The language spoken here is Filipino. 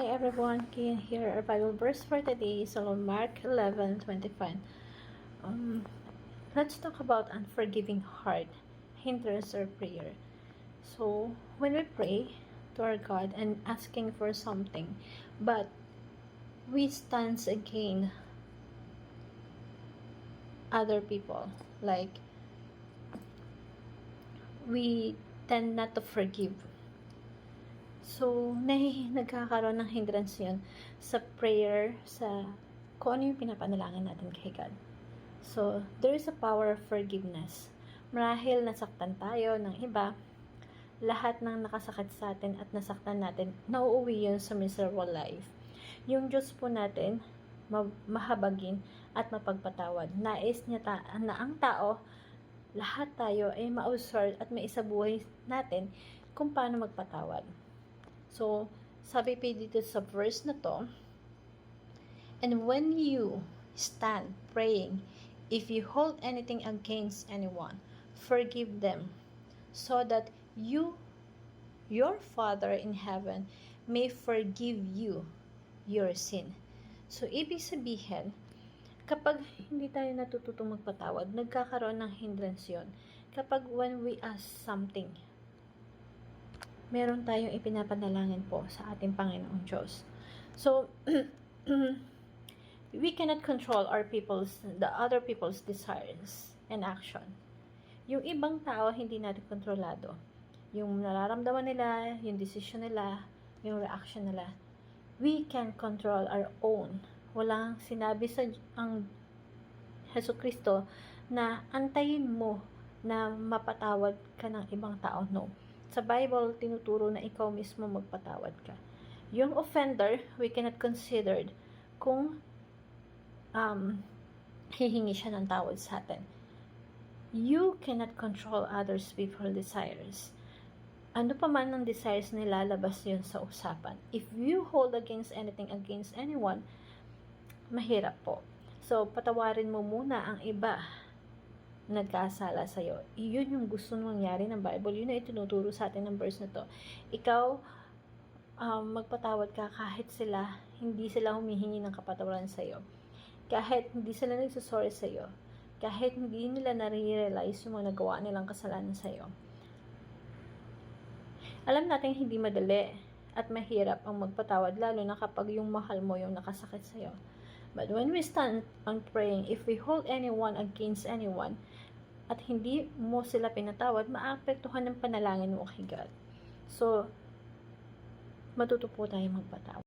Hi everyone, Kian here. Our Bible verse for today is on Mark 11:25. Let's talk about unforgiving heart, hindrance or prayer. So, when we pray to our God and asking for something, but we stand against other people, like we tend not to forgive. So, nagkakaroon ng hindrance yun sa prayer, sa kung ano yung pinapanalangin natin kay God. So, there is a power of forgiveness. Marahil nasaktan tayo ng iba, lahat ng nakasakit sa atin at nasaktan natin, nauuwi yun sa miserable life. Yung Diyos po natin, mahabagin at mapagpatawad. Nais niya na ang tao, lahat tayo ay mausor at maisabuhay natin kung paano magpatawad. So, sabi pa dito sa verse na to, and when you stand praying, if you hold anything against anyone, forgive them, so that your Father in heaven, may forgive you your sin. So, ibig sabihin, kapag hindi tayo natututong magpatawad, nagkakaroon ng hindrance yun. Kapag when we ask something, meron tayong ipinapanalangin po sa ating Panginoong Diyos. So, we cannot control the other people's desires and action. Yung ibang tao, hindi natin kontrolado. Yung nararamdaman nila, yung decision nila, yung reaction nila. We can control our own. Walang sinabi sa ang Hesus Kristo na antayin mo na mapatawad ka ng ibang tao. No. Sa Bible, tinuturo na ikaw mismo magpatawad ka. Yung offender, we cannot consider kung hihingi siya ng tawad sa atin. You cannot control others people's desires. Ano pa man ang desires nila, labas yun sa usapan. If you hold against anything against anyone, mahirap po. So, patawarin mo muna ang iba nagkasala sa'yo. Yun yung gusto mangyari ng Bible. Yun na itinuturo sa atin ng verse na to. Ikaw, magpatawad ka kahit hindi sila humihingi ng kapatawaran sa'yo. Kahit hindi sila nagsasorry sa'yo. Kahit hindi nila nare-realize yung mga nagawa nilang kasalanan sa'yo. Alam natin hindi madali at mahirap ang magpatawad, lalo na kapag yung mahal mo yung nakasakit sa'yo. But when we stand on praying, if we hold anyone against anyone, at hindi mo sila pinatawad, maapektuhan ng panalangin mo kay God. So, matuto po tayo magpatawad.